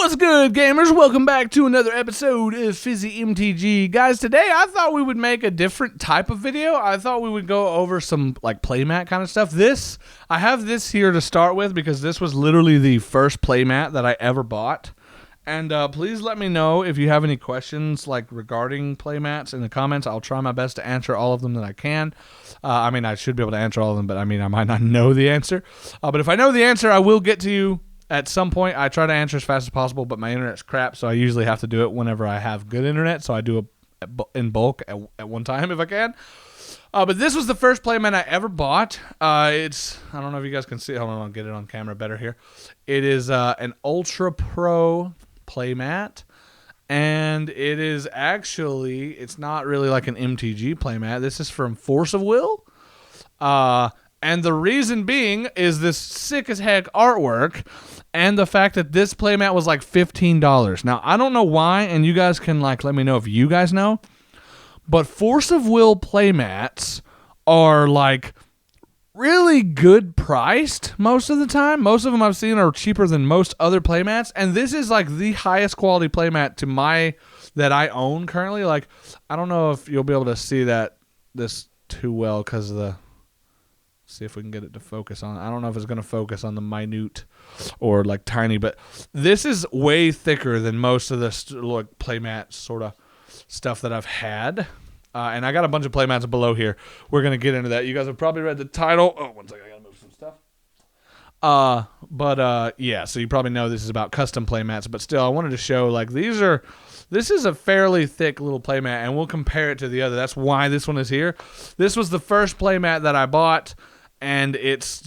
What's good, gamers? Welcome back to another episode of Fizzy MTG. Guys, today I thought we would make a different type of video. I thought we would go over some like playmat kind of stuff. I have this here to start with because this was literally the first playmat that I ever bought. And please let me know if you have any questions like regarding playmats in the comments. I'll try my best to answer all of them that I can. I mean, I should be able to answer all of them, but I mean, I might not know the answer. But if I know the answer, I will get to you at some point. I try to answer as fast as possible, but my internet's crap, so I usually have to do it whenever I have good internet, so I do it in bulk at one time if I can. But this was the first playmat I ever bought. I don't know if you guys can see it. Hold on, I'll get it on camera better here. It is an Ultra Pro playmat, and it is actually, it's not really like an MTG playmat. This is from Force of Will. And the reason being is this sick as heck artwork and the fact that this playmat was like $15. Now, I don't know why, and you guys can like let me know if you guys know, but Force of Will playmats are like really good priced most of the time. Most of them I've seen are cheaper than most other playmats, and this is like the highest quality playmat that I own currently. Like, I don't know if you'll be able to see this too well because of the... See if we can get it to focus on. I don't know if it's going to focus on the minute or like tiny, but this is way thicker than most of the like playmat sort of stuff that I've had. And I got a bunch of playmats below here. We're going to get into that. You guys have probably read the title. Oh, one second. I got to move some stuff. Yeah, so you probably know this is about custom playmats, but still I wanted to show like this is a fairly thick little playmat, and we'll compare it to the other. That's why this one is here. This was the first playmat that I bought, and it's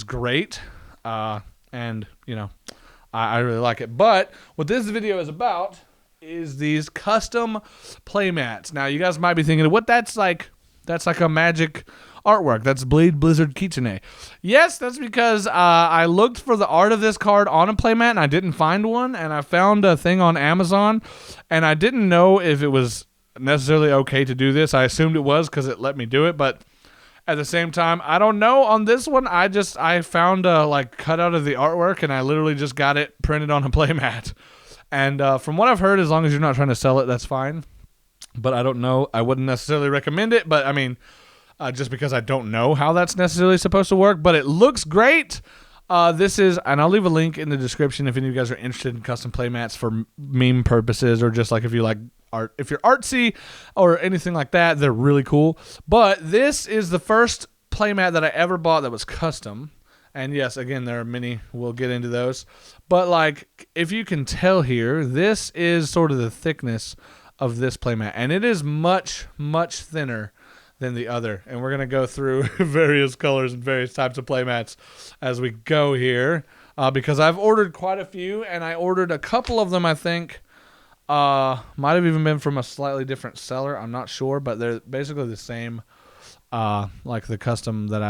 great. And, you know, I really like it. But what this video is about is these custom playmats. Now, you guys might be thinking, what, that's like a magic artwork. That's Blade Blizzard Kitsune. Yes, that's because I looked for the art of this card on a playmat and I didn't find one, and I found a thing on Amazon, and I didn't know if it was necessarily okay to do this. I assumed it was because it let me do it, but at the same time, I don't know. On this one, I found a like cutout of the artwork, and I literally just got it printed on a playmat. And from what I've heard, as long as you're not trying to sell it, that's fine. But I don't know. I wouldn't necessarily recommend it, but I mean, just because I don't know how that's necessarily supposed to work, but it looks great. This is, and I'll leave a link in the description if any of you guys are interested in custom playmats for meme purposes, or just like if you like art, if you're artsy or anything like that, they're really cool. But this is the first playmat that I ever bought that was custom. And yes, again, there are many. We'll get into those. But like, if you can tell here, this is sort of the thickness of this playmat, and it is much, much thinner than the other. And we're going to go through various colors and various types of playmats as we go here, because I've ordered quite a few, and I ordered a couple of them, I think, might have even been from a slightly different seller. I'm not sure, but they're basically the same, like the custom that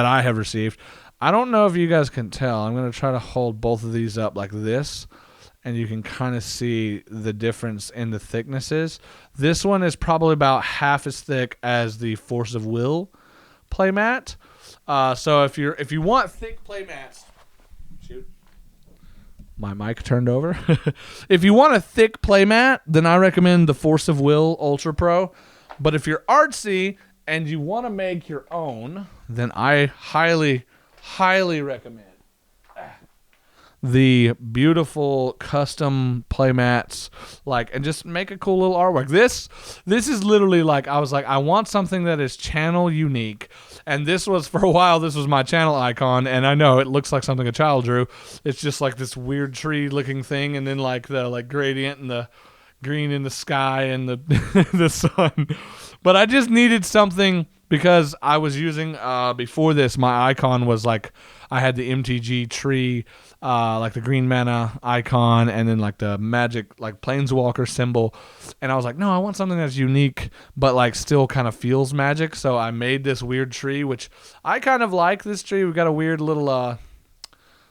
I have received. I don't know if you guys can tell. I'm going to try to hold both of these up like this, and you can kind of see the difference in the thicknesses. This one is probably about half as thick as the Force of Will playmat. So if you want thick playmats, shoot, my mic turned over. If you want a thick playmat, then I recommend the Force of Will Ultra Pro. But if you're artsy and you want to make your own, then I highly, highly recommend the beautiful custom playmats, like, and just make a cool little artwork. This is literally like, I was like, I want something that is channel unique, and this was, for a while, this was my channel icon, and I know it looks like something a child drew. It's just like this weird tree looking thing, and then like the like gradient and the green in the sky and the the sun. But I just needed something, because I was using, before this, my icon was like, I had the MTG tree, like the green mana icon, and then like the magic, like planeswalker symbol. And I was like, no, I want something that's unique, but like still kind of feels magic. So I made this weird tree, which I kind of like this tree. We've got a weird little,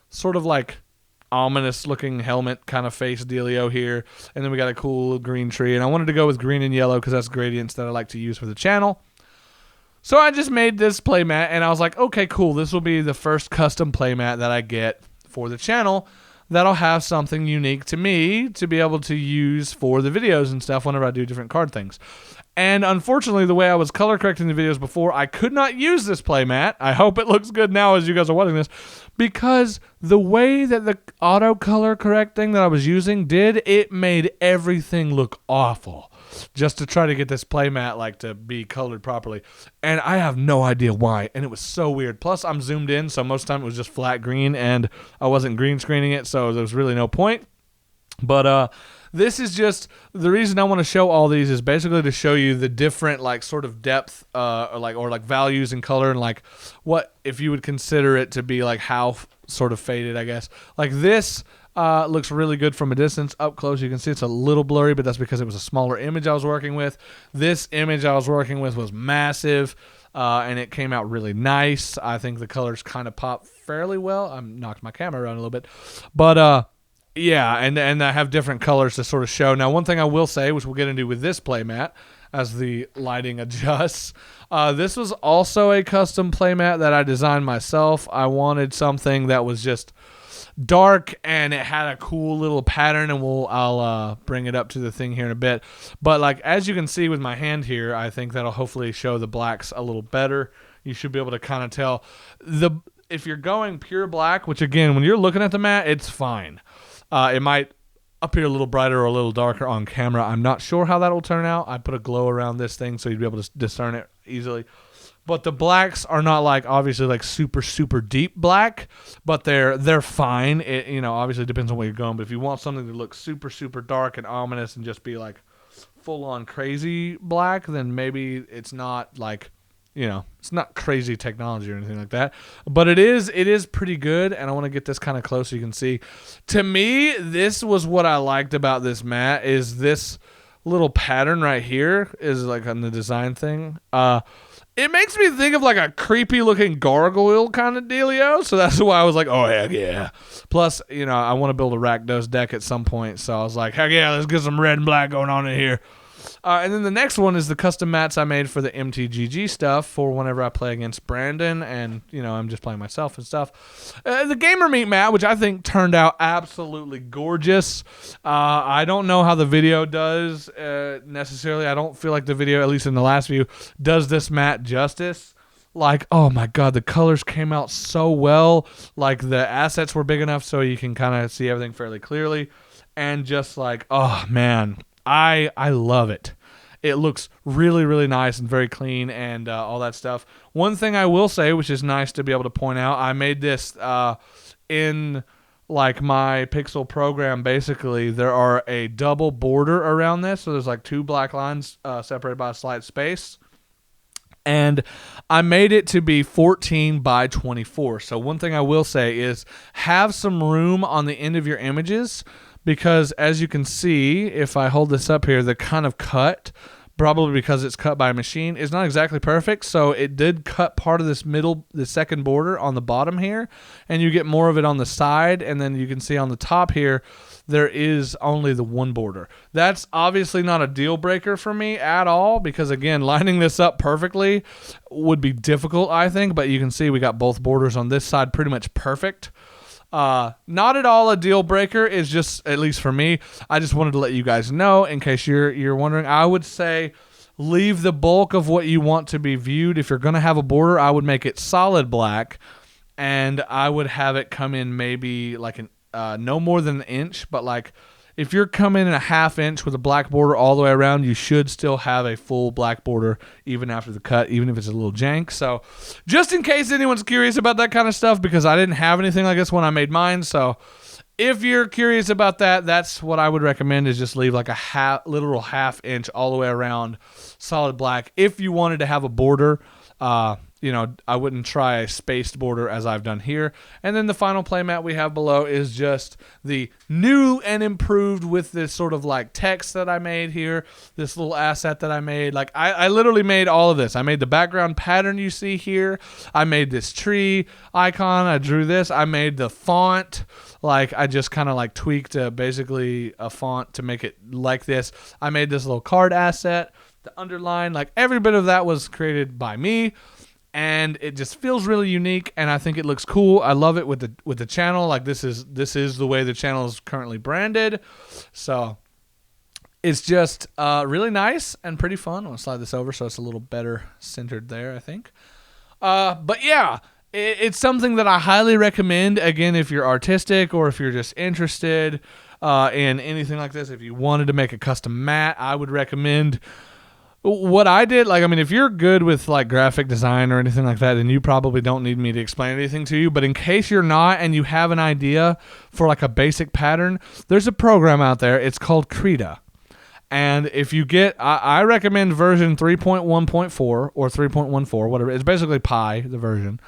sort of like ominous looking helmet kind of face dealio here. And then we got a cool green tree. And I wanted to go with green and yellow because that's gradients that I like to use for the channel. So I just made this playmat, and I was like, okay, cool. This will be the first custom playmat that I get for the channel. that'll have something unique to me to be able to use for the videos and stuff whenever I do different card things. And unfortunately, the way I was color correcting the videos before, I could not use this playmat. I hope it looks good now as you guys are watching this, because the way that the auto color correcting that I was using it made everything look awful just to try to get this playmat like to be colored properly. And I have no idea why. And it was so weird. Plus, I'm zoomed in, so most of the time it was just flat green, and I wasn't green screening it, so there was really no point. But this is just the reason I want to show all these is basically to show you the different like sort of depth or values in color, and like what if you would consider it to be like how sort of faded, I guess. Like this looks really good from a distance. Up close you can see it's a little blurry, but that's because it was a smaller image I was working with. This image I was working with was massive, and it came out really nice. I think the colors kind of pop fairly well. I knocked my camera around a little bit, but yeah, and I have different colors to sort of show. Now, one thing I will say, which we'll get into with this playmat as the lighting adjusts, this was also a custom playmat that I designed myself. I wanted something that was just dark and it had a cool little pattern, and I'll bring it up to the thing here in a bit. But like as you can see with my hand here, I think that'll hopefully show the blacks a little better. You should be able to kind of tell if you're going pure black, which again, when you're looking at the mat, it's fine. It might appear a little brighter or a little darker on camera. I'm not sure how that will turn out. I put a glow around this thing so you'd be able to discern it easily. But the blacks are not like obviously like super, super deep black, but they're fine. It, obviously it depends on where you're going. But if you want something to look super, super dark and ominous and just be like full on crazy black, then maybe it's not like, it's not crazy technology or anything like that, but it is pretty good. And I want to get this kind of close so you can see. To me, this was what I liked about this mat is this little pattern right here is like on the design thing. It makes me think of like a creepy looking gargoyle kind of dealio. So that's why I was like, oh, heck yeah. Plus, I want to build a Rakdos deck at some point. So I was like, heck yeah, let's get some red and black going on in here. And then the next one is the custom mats I made for the MTGG stuff for whenever I play against Brandon and, I'm just playing myself and stuff. The Gamer Meet mat, which I think turned out absolutely gorgeous. I don't know how the video does necessarily. I don't feel like the video, at least in the last view, does this mat justice. Like, oh my God, the colors came out so well. Like the assets were big enough so you can kind of see everything fairly clearly. And just like, oh man, I love it. It looks really, really nice and very clean and all that stuff. One thing I will say, which is nice to be able to point out, I made this in like my Pixel program. Basically, there are a double border around this. So there's like two black lines separated by a slight space. And I made it to be 14 by 24. So one thing I will say is have some room on the end of your images, because as you can see, if I hold this up here, the kind of cut, probably because it's cut by a machine, is not exactly perfect. So it did cut part of the second border on the bottom here, and you get more of it on the side. And then you can see on the top here, there is only the one border. That's obviously not a deal breaker for me at all, because again, lining this up perfectly would be difficult, I think. But you can see we got both borders on this side pretty much perfect. Not at all a deal breaker. It's just, at least for me, I just wanted to let you guys know in case you're wondering. I would say leave the bulk of what you want to be viewed. If you're going to have a border, I would make it solid black, and I would have it come in maybe like no more than an inch, but like if you're coming in a ½ inch with a black border all the way around, you should still have a full black border even after the cut, even if it's a little jank. So just in case anyone's curious about that kind of stuff, because I didn't have anything like this when I made mine. So if you're curious about that, that's what I would recommend, is just leave like a literal ½ inch all the way around solid black. If you wanted to have a border, I wouldn't try a spaced border as I've done here. And then the final playmat we have below is just the new and improved with this sort of like text that I made here, this little asset that I made. Like I literally made all of this. I made the background pattern you see here. I made this tree icon. I drew this. I made the font. Like I just kind of like tweaked basically a font to make it like this. I made this little card asset, the underline, like every bit of that was created by me. and it just feels really unique, and I think it looks cool. I love it with the channel. Like this is the way the channel is currently branded. So it's just really nice and pretty fun. I'm gonna slide this over so it's a little better centered there, I think. But yeah, it's something that I highly recommend. Again, if you're artistic or if you're just interested in anything like this, if you wanted to make a custom mat, I would recommend what I did. Like, I mean, if you're good with like graphic design or anything like that, then you probably don't need me to explain anything to you. But in case you're not and you have an idea for like a basic pattern, there's a program out there. It's called Krita. And if you get, I recommend version 3.1.4 or 3.14, whatever. It's basically Pi, the version.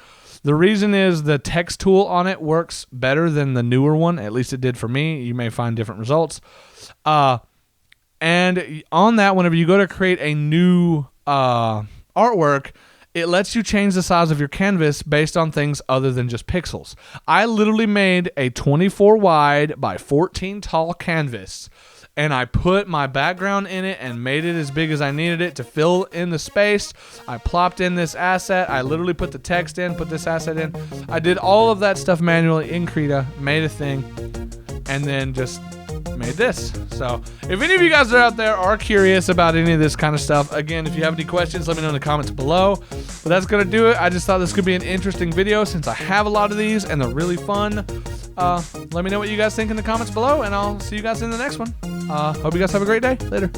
The reason is the text tool on it works better than the newer one. At least it did for me. You may find different results. And on that, whenever you go to create a new artwork, it lets you change the size of your canvas based on things other than just pixels. I literally made a 24 wide by 14 tall canvas, and I put my background in it and made it as big as I needed it to fill in the space. I plopped in this asset. I literally put the text in, put this asset in. I did all of that stuff manually in Krita, made a thing, and then just made this. So if any of you guys are out there are curious about any of this kind of stuff, again, if you have any questions, let me know in the comments below. But that's gonna do it. I just thought this could be an interesting video since I have a lot of these and they're really fun. Let me know what you guys think in the comments below, and I'll see you guys in the next one. Hope you guys have a great day. Later.